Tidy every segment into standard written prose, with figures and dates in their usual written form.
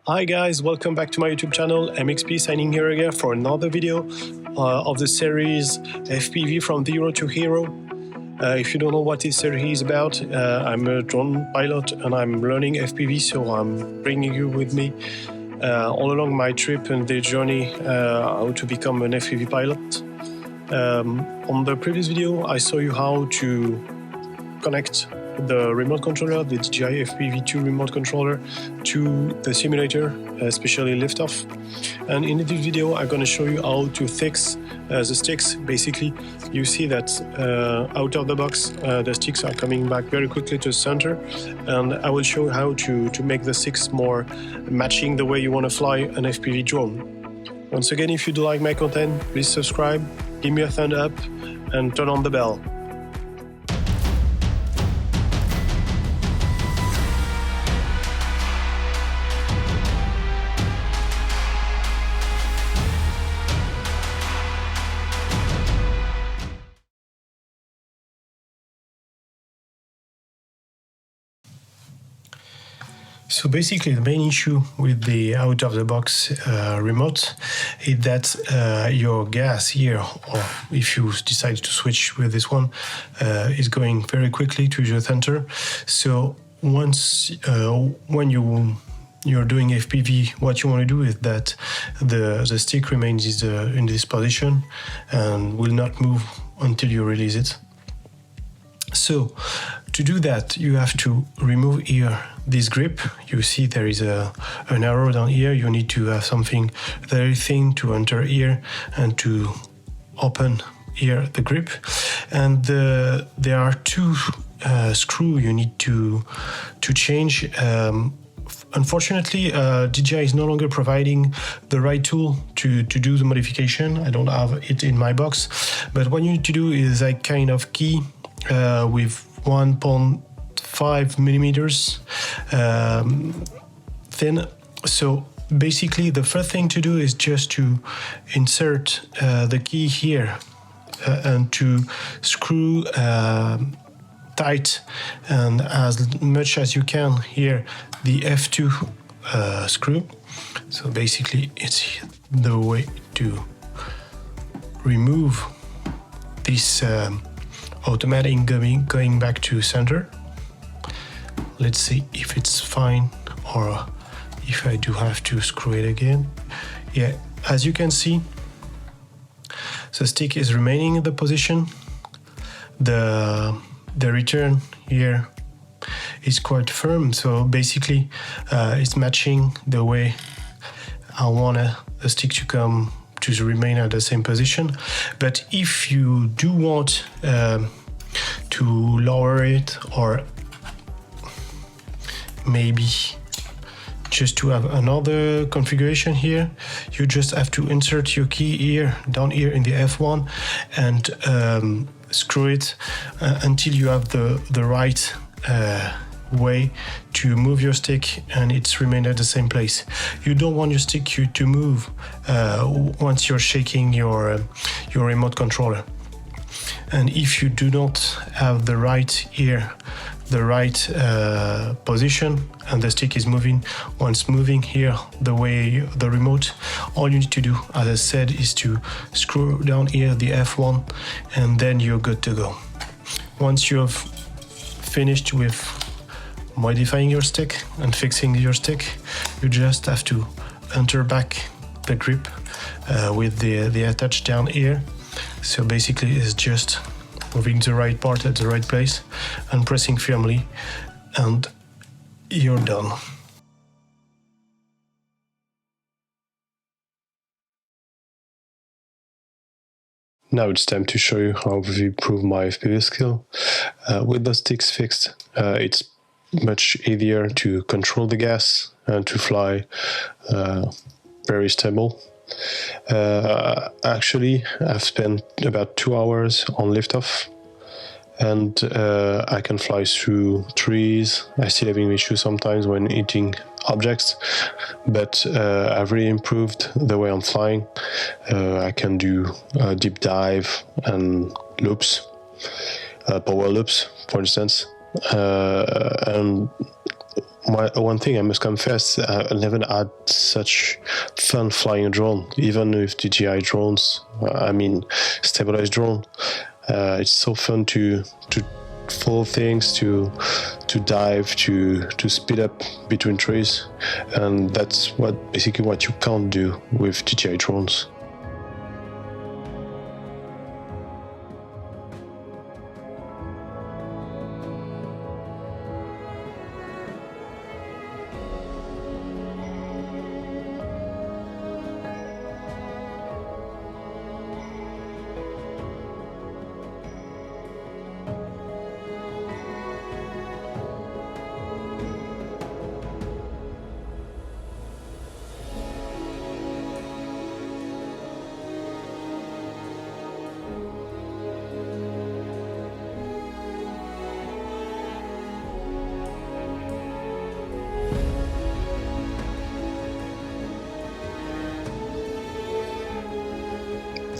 Hi guys, welcome back to my YouTube channel. MXP signing here again for another video of the series FPV from Zero to Hero. If you don't know what this series is about, I'm a drone pilot and I'm learning FPV, so I'm bringing you with me all along my trip and the journey how to become an FPV pilot. On the previous video, I showed you how to connect the remote controller, the DJI FPV remote controller, to the simulator, especially liftoff. And in this video, I'm going to show you how to fix the sticks. Basically, you see that out of the box, the sticks are coming back very quickly to the center. And I will show you how to make the sticks more matching the way you want to fly an FPV drone. Once again, if you do like my content, please subscribe, give me a thumbs up, and turn on the bell. So basically, the main issue with the out-of-the-box remote is that your gas here, or if you decide to switch with this one, is going very quickly to the center. So once when you're doing FPV, what you want to do is that the stick remains in this position and will not move until you release it. So to do that, you have to remove here this grip. You see there is an arrow down here. You need to have something very thin to enter here and to open here the grip. And there are two screws you need to change. Unfortunately, DJI is no longer providing the right tool to do the modification. I don't have it in my box. But what you need to do is a kind of key with 1.5 millimeters thin. So basically the first thing to do is just to insert the key here and to screw tight and as much as you can here the F2 screw. So basically it's the way to remove this automatic going back to center. Let's see if it's fine or if I do have to screw it again. Yeah, as you can see, the stick is remaining in the position. The return here is quite firm, so basically it's matching the way I want the stick to remain at the same position. But if you do want to lower it, or maybe just to have another configuration here, you just have to insert your key here, down here in the F1, and screw it until you have the right way to move your stick and it's remained at the same place. You don't want your stick to move once you're shaking your remote controller. And if you do not have the right position and the stick is moving, once moving here the way the remote, all you need to do, as I said, is to screw down here the F1 and then you're good to go. Once you have finished with modifying your stick and fixing your stick, you just have to enter back the grip with the attach down here. So basically it's just moving the right part at the right place and pressing firmly, and you're done. Now it's time to show you how to improve my FPV skill. With the sticks fixed, it's much easier to control the gas and to fly very stable. Actually, I've spent about 2 hours on liftoff, and I can fly through trees. I still have issues sometimes when hitting objects, but I've really improved the way I'm flying. I can do deep dive and loops, power loops, for instance. And one thing I must confess, I never had such fun flying a drone, even with DJI drones. I mean, stabilized drone. It's so fun to follow things, to dive, to speed up between trees, and that's basically what you can't do with DJI drones.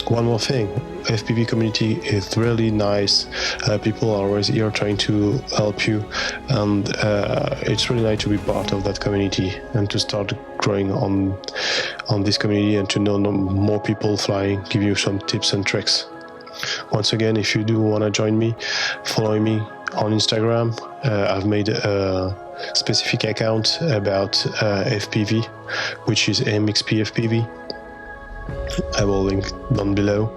One more thing, FPV community is really nice. People are always here trying to help you, and it's really nice to be part of that community and to start growing on this community and to know more people flying, give you some tips and tricks. Once again, if you do want to join me, follow me on Instagram. I've made a specific account about FPV, which is MXP FPV. I will link down below.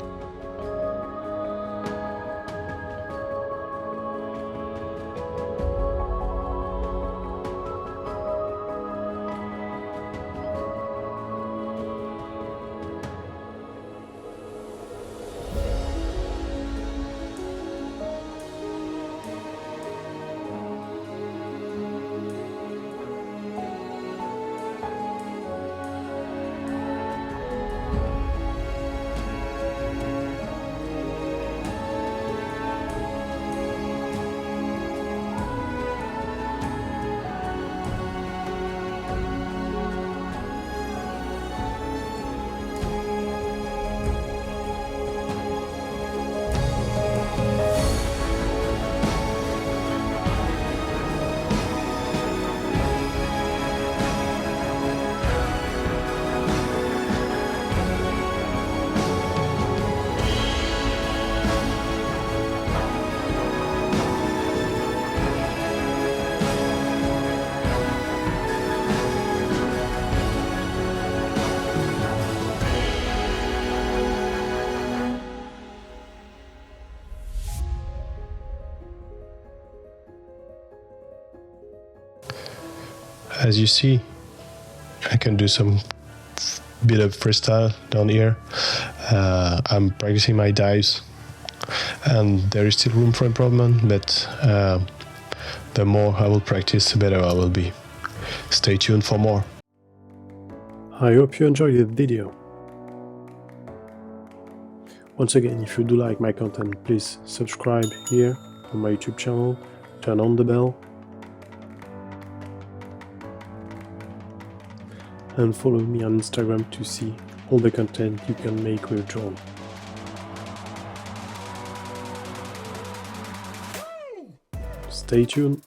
As you see, I can do some bit of freestyle down here. I'm practicing my dives, and there is still room for improvement, but the more I will practice, the better I will be. Stay tuned for more. I hope you enjoyed the video. Once again, if you do like my content, please subscribe here on my YouTube channel, turn on the bell, and follow me on Instagram to see all the content you can make with drone. Stay tuned.